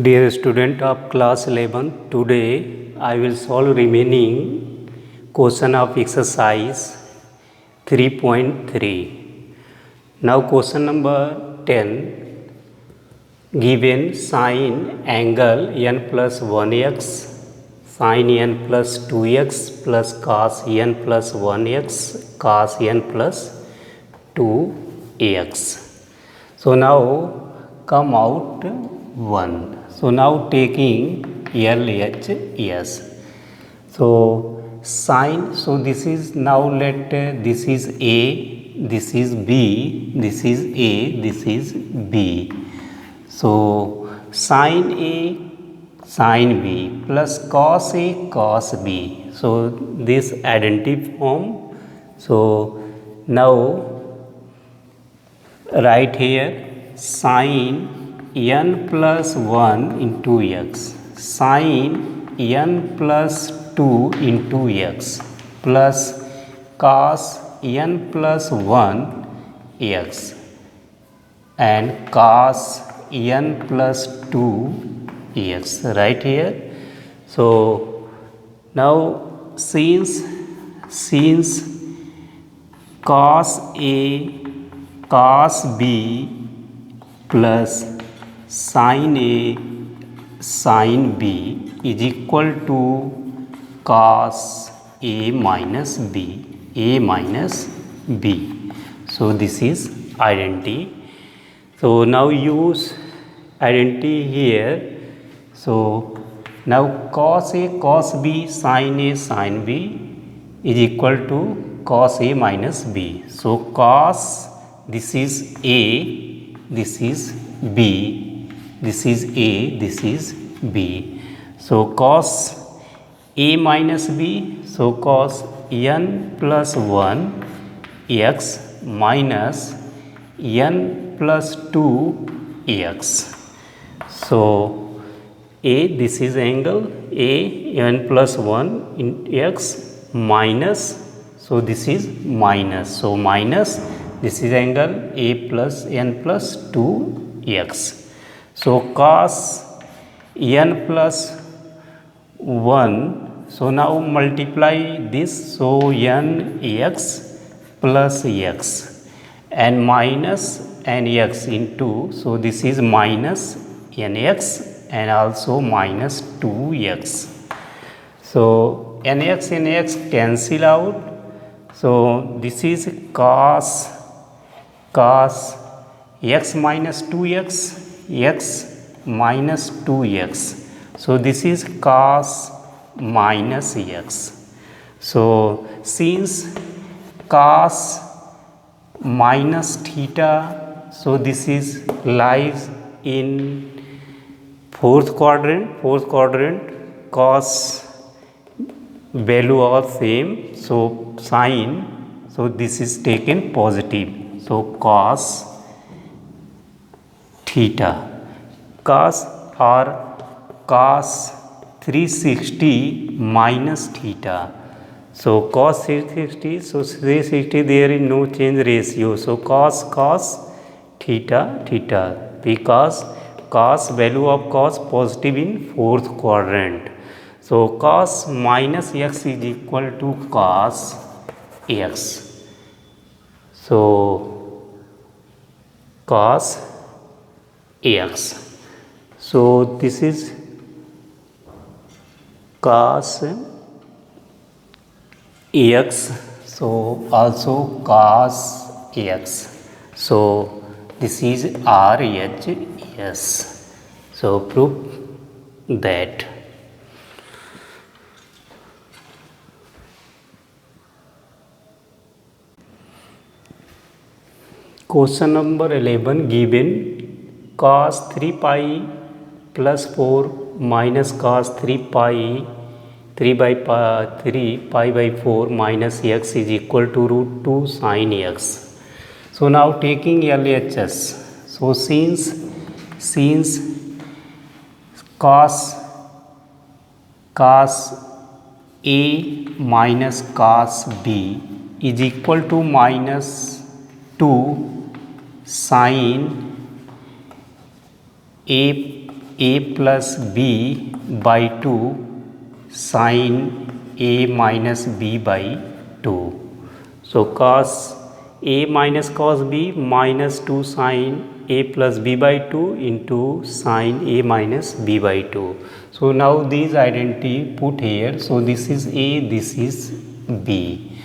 Dear student of class 11, today I will solve remaining question of exercise 3.3. Now question number 10, given sine angle n plus 1x, sin n plus 2x plus cos n plus 1x, cos n plus 2x. So now come out 1. So now taking LHS. So sine, so this is now let this is A, this is B, this is A, this is B. So sine A, sine B plus cos A, cos B. So this identity form. So now write here sine n plus 1 into x, sine n plus 2 into x plus cos n plus 1 x and cos n plus 2 x right here. So now since cos A cos B plus sin A sin B is equal to cos A minus B, A minus B. So this is identity. So now use identity here. So now cos A cos B sin A sin B is equal to cos A minus B. So cos, this is A, this is B, this is A, this is B. So cos A minus B, so cos n plus 1 x minus n plus 2 x. So A, this is angle A, n plus 1 in x minus, so this is minus, so minus, this is angle A plus n plus 2 x. So cos n plus 1, so now multiply this, so n x plus x and minus n x into, so this is minus n x and also minus 2x. So n x cancel out. So this is cos x minus 2x, x minus 2x. So this is cos minus x. So since cos minus theta, so this is lies in fourth quadrant, cos value are same, so sin, so this is taken positive. So cos theta, cos or cos 360 minus theta. So cos 360, so 360 there is no change ratio. So cos theta, because cos value of cos positive in fourth quadrant. So cos minus x is equal to cos x. So cos x. So this is cos x. So also cos x. So this is RHS. So prove that. Question number 11, given cos 3 pi plus 4 minus cos 3 pi 3 by 3 pi by 4 minus x is equal to root 2 sin x. So now taking LHS. So since cos A minus cos B is equal to minus 2 sin A a plus b by 2 sine a minus b by 2. So cos a minus cos b minus 2 sine a plus b by 2 into sine a minus b by 2. So now these identity put here. So this is a, this is b.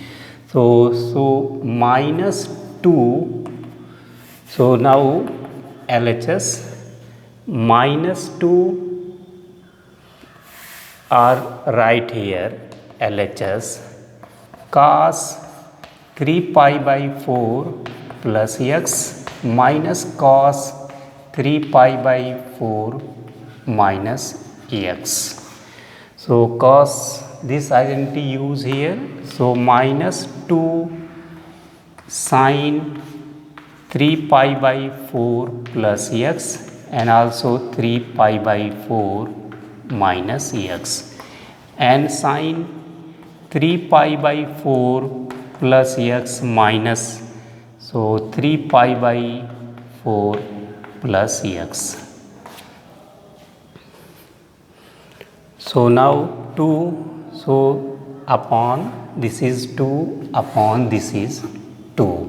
So minus 2. So now LHS minus 2 are right here. LHS cos 3 pi by 4 plus x minus cos 3 pi by 4 minus x. So cos this identity use here. So minus 2 sine 3 pi by 4 plus x and also 3 pi by 4 minus x, and sine 3 pi by 4 plus x minus, so 3 pi by 4 plus x. So now 2, so upon this is 2 upon this is 2.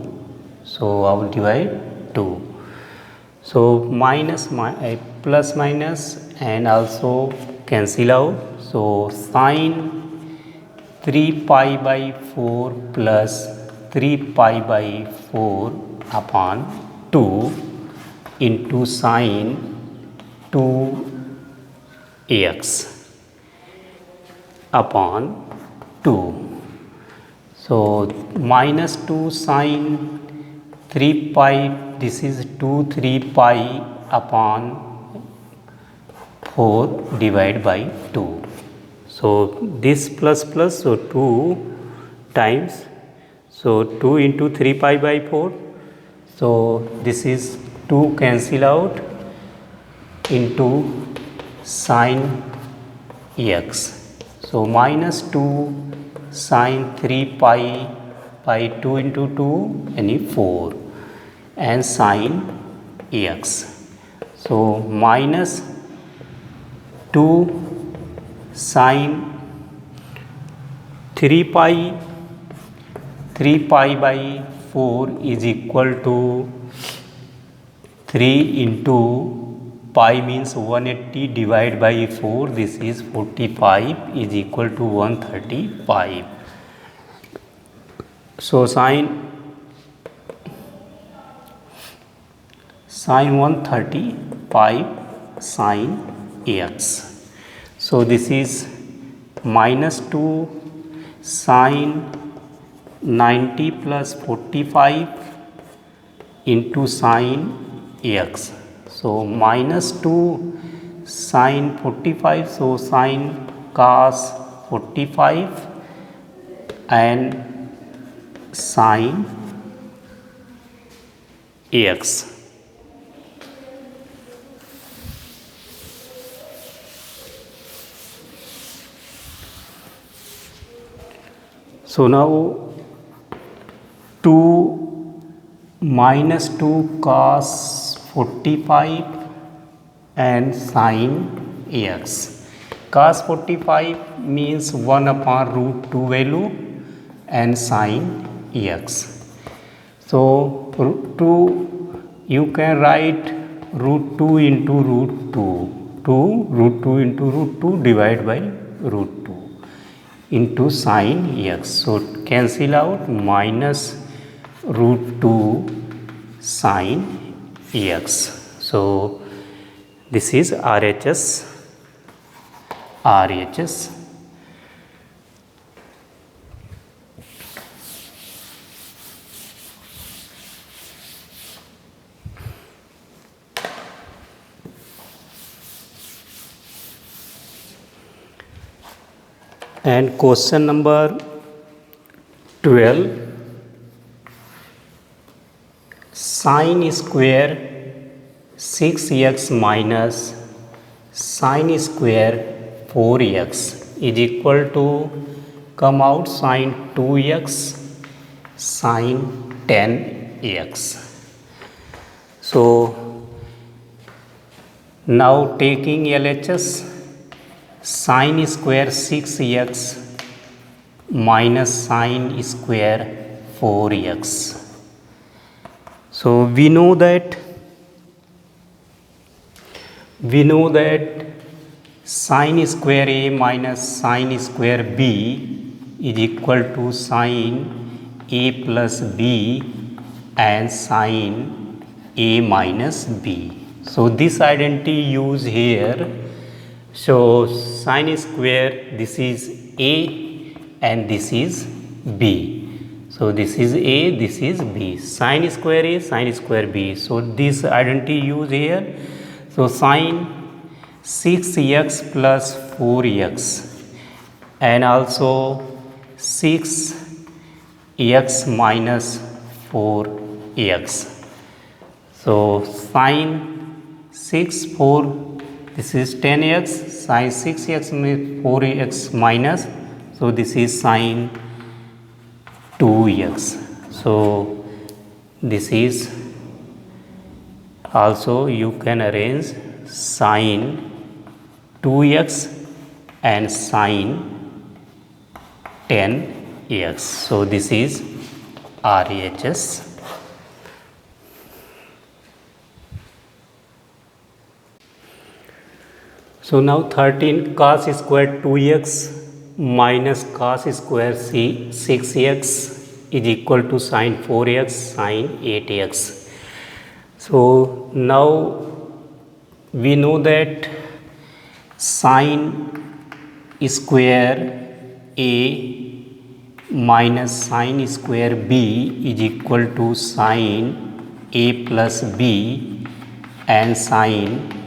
So I will divide 2. So minus plus minus and also cancel out. So sine 3 pi by 4 plus 3 pi by 4 upon 2 into sine 2x upon 2. So minus 2 sine 3 pi, this is 2 3 pi upon 4 divided by 2. So this plus plus, so 2 times, so 2 into 3 pi by 4. So this is 2 cancel out into sine x. So minus 2 sine 3 pi by 2 into 2 any 4 and sine x. So minus 2 sine 3 pi by 4 is equal to 3 into pi means 180 divided by 4, this is 45 is equal to 135. So sine 135 sine x. So this is minus 2 sine 90 plus 45 into sine x. So minus 2 sine 45, so sine cos 45 and sine x. So now 2 minus 2 cos 45 and sine x. Cos 45 means 1 upon root 2 value and sine x. So root 2 you can write root 2 into root 2, 2 root 2 into root 2 divided by root 2 into sine x. So cancel out minus root 2 sine x. So this is RHS. And question number 12, sine square 6x minus sine square 4x is equal to, come out sine 2x sine 10x. So Now taking LHS, sine square 6x minus sine square 4x. So we know that sine square A minus sine square B is equal to sine A plus B and sine A minus B. So this identity used here. So sine square, this is A and this is B. So this is A, this is B. Sine square A, sine square B. So this identity used here. So sine 6x plus 4x and also 6x minus 4x. So sine 6 4, this is 10x, sine 6x 4x minus, so this is sine 2x. So this is also you can arrange sine 2x and sine 10x. So this is RHS. So now 13 cos square 2x minus cos square 6x is equal to sine 4x sine 8x. So now we know that sine square A minus sine square B is equal to sine A plus B and sine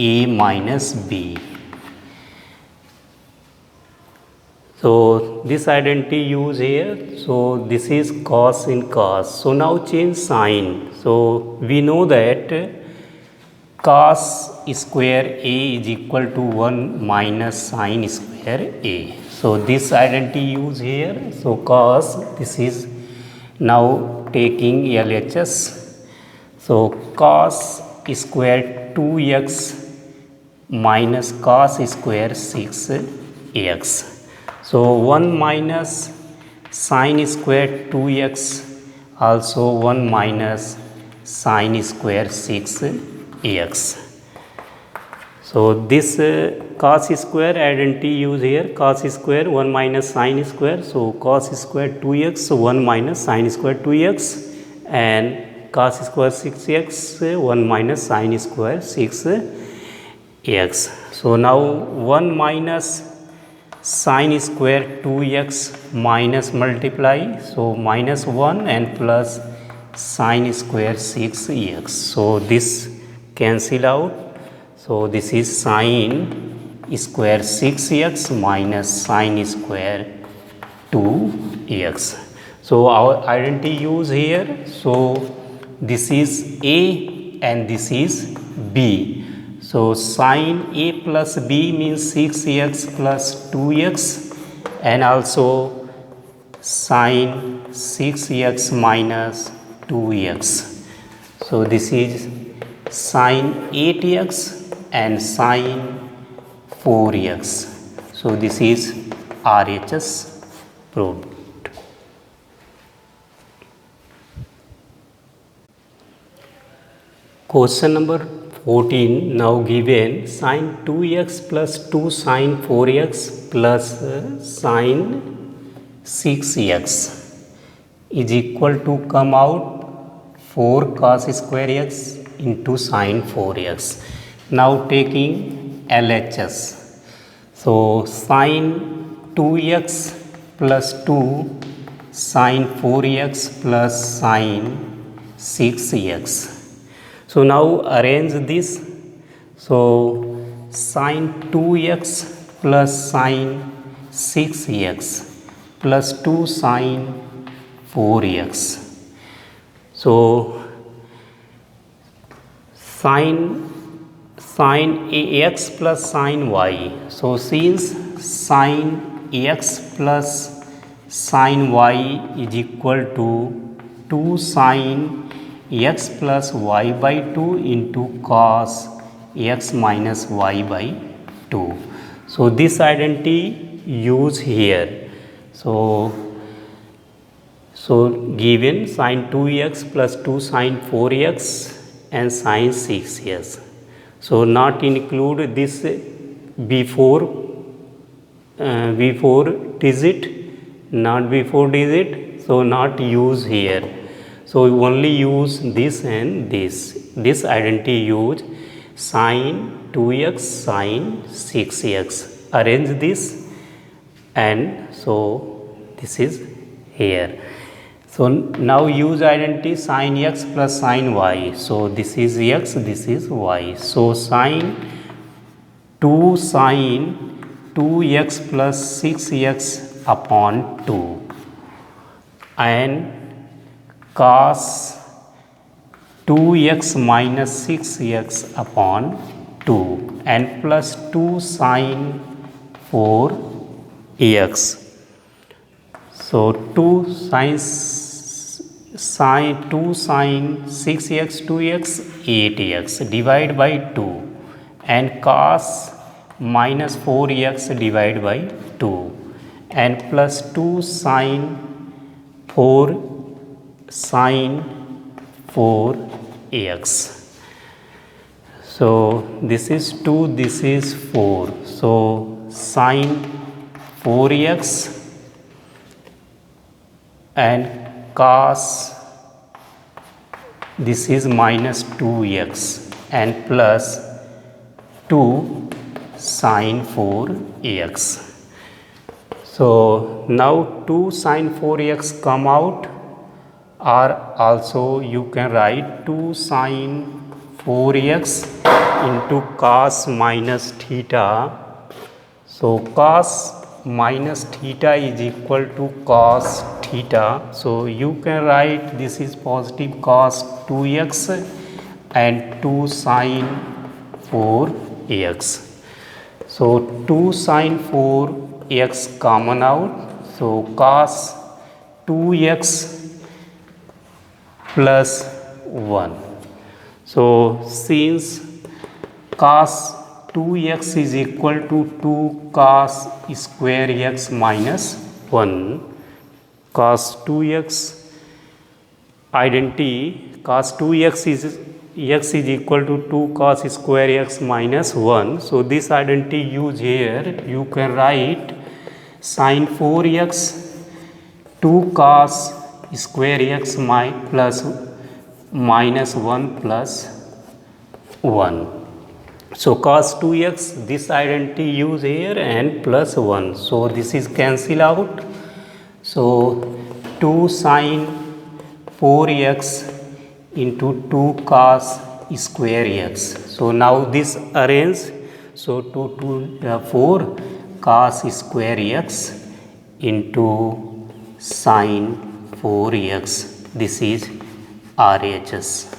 A minus B. So this identity used here. So this is cos in cos. So now change sign. So we know that cos square A is equal to 1 minus sine square A. So this identity used here. So cos, this is now taking LHS. So cos square 2x minus cos square 6x. So 1 minus sine square 2x, also 1 minus sine square 6x. So this cos square identity used here, cos square 1 minus sine square. So cos square 2x, so 1 minus sine square 2x, and cos square 6x 1 minus sine square 6x. So now 1 minus sine square 2x minus multiply, so minus 1 and plus sine square 6x. So this cancel out. So this is sine square 6x minus sine square 2x. So our identity used here. So this is A and this is B. So sine A plus B means 6x plus 2x and also sine 6x minus 2x. So this is sine 8x and sine 4x. So this is RHS proved. Question number 14 now given sine 2x plus 2 sine 4x plus sine 6x is equal to come out 4 cos square x into sine 4x. Now taking LHS. So sine 2x plus 2 sine 4x plus sine 6x. So now arrange this. So sine 2x plus sine 6x plus 2 sine 4x. So sine ax plus sine y. So since sine x plus sine y is equal to 2 sine x plus y by 2 into cos x minus y by 2. So this identity use here. So given sin 2x plus 2 sin 4x and sin 6x. So not include this before digit, not before digit, so not use here. So we only use this and this identity use sin 2x sin 6x. Arrange this, and so this is here. So now use identity sin x plus sin y. So this is x, this is y. So sin 2 sin 2x plus 6x upon 2 and cos 2x minus 6x upon 2 and plus 2 sin 4x. So 2 sin 6x 2x 8x divide by 2 and cos minus 4x divide by 2 and plus 2 sin 4x. So this is 2, this is 4. So sin 4x and cos this is minus 2x and plus 2 sin 4x. So now 2 sin 4x come out, or also you can write 2 sin 4x into cos minus theta. So cos minus theta is equal to cos theta. So you can write this is positive cos 2x and 2 sin 4x. So 2 sin 4x common out. So cos 2x plus 1. So since cos 2x is equal to 2 cos square x minus 1, cos 2x identity, cos 2x is x is equal to 2 cos square x minus 1. So this identity use here. You can write sin 4x 2 cos square x plus minus 1 plus 1. So cos 2x, this identity use here and plus 1. So this is cancel out. So 2 sin 4x into 2 cos square x. So now this arrange. So 4 cos square x into sin 4x. This is RHS.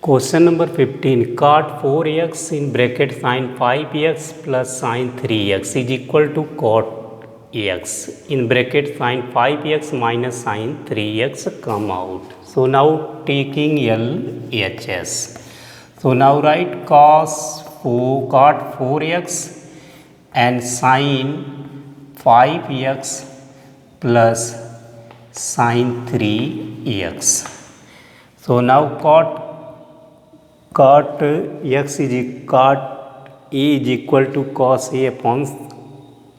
Question number 15. Cot 4x in bracket sin 5x plus sin 3x is equal to cot x in bracket sin 5x minus sin 3x come out. So now taking LHS. So now write cot 4x and sin 5x plus sin 3x. So now cot x is cot A is equal to cos A upon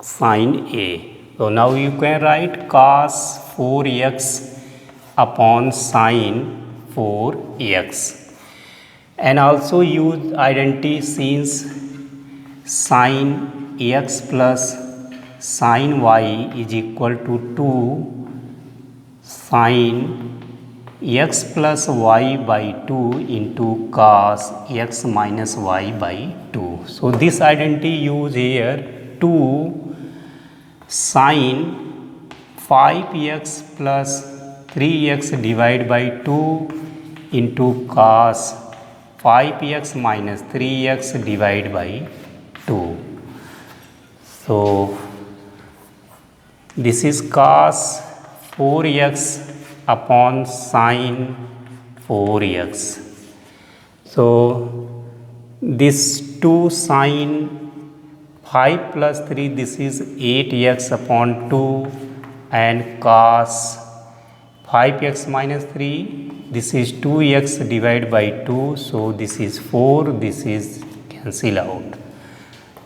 sin A. So now you can write cos 4x upon sin 4x, and also use identity since sin x plus sin y is equal to 2 sin x plus y by 2 into cos x minus y by 2. So this identity use here. 2 sin 5x plus 3x divided by 2 into cos 5x minus 3x divided by 2. So this is cos 4x upon sine 4x. So this 2 sine 5 plus 3, this is 8x upon 2, and cos 5x minus 3, this is 2x divided by 2, so this is 4, this is cancel out.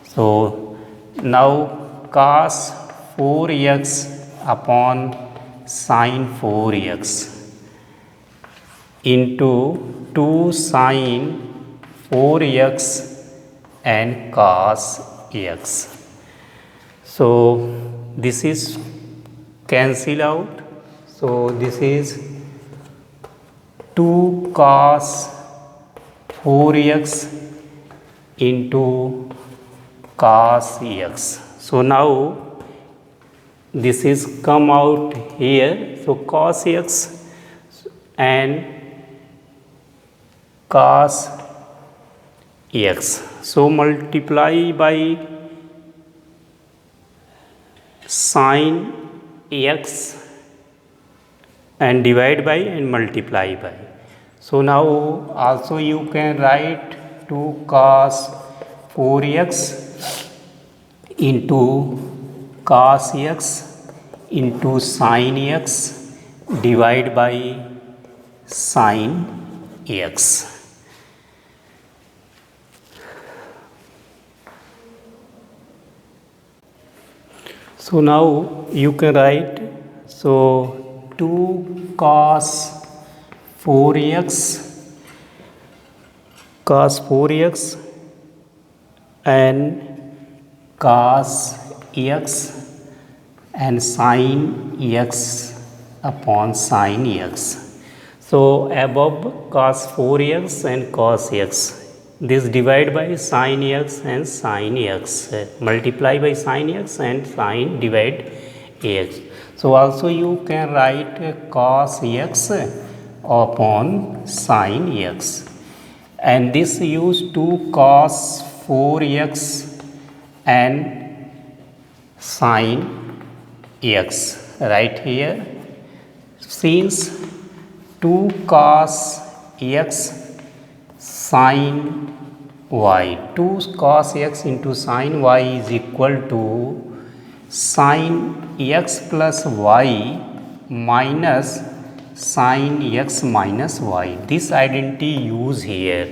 So now cos 4x upon sine 4x into 2 sine 4x and cos x. So this is cancel out. So this is 2 cos 4x into cos x. So now this is come out here. So cos x and cos x. So multiply by sine x and divide by and multiply by. So now also you can write 2 cos 4x into cos x into sine x divide by sine x. So now you can write, so 2 cos 4x and cos x and sine x upon sine x. So above cos 4x and cos x, this divide by sine x and sine x, multiply by sine x and sine divide x. So also you can write cos x upon sine x, and this use 2 cos 4x and sine x right here. Since 2 cos x sine y, 2 cos x into sine y is equal to sine x plus y minus sine x minus y. This identity use here.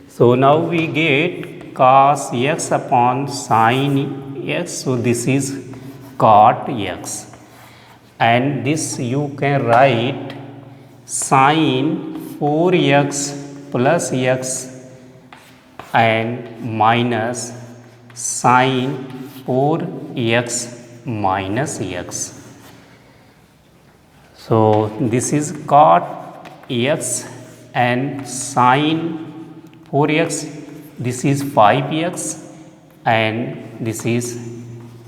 So now we get cos x upon sine x. So this is cot x, and this you can write sine 4x plus x and minus sine 4x minus x. So this is cot x and sine 4x, this is 5x and this is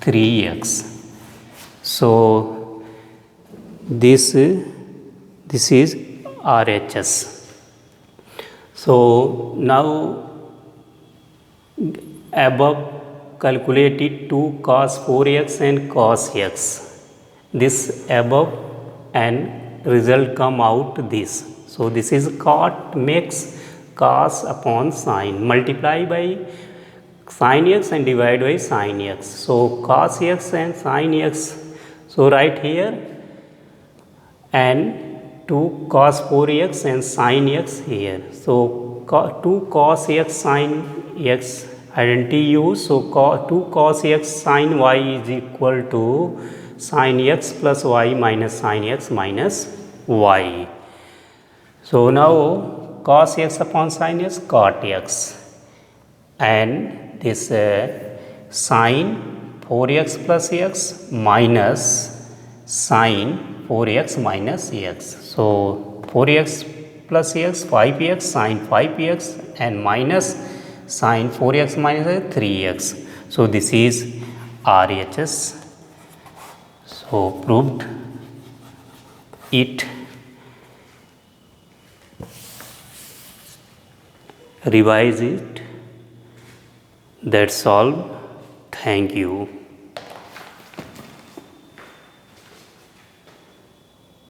3x. So this is RHS. So now above calculated 2 cos 4x and cos x, this above and result come out this. So this is cot makes cos upon sine, multiply by sin x and divide by sin x. So cos x and sin x, so right here, and 2 cos 4x and sin x here. So 2 cos x sin x identity use. So 2 cos x sin y is equal to sin x plus y minus sin x minus y. So now cos x upon sin x, cot x, and this sin 4x plus x minus sin 4x minus x. So 4x plus x, 5x, sin 5x and minus sin 4x minus 3x. So this is RHS. So proved it. Revise it. That's all. Thank you.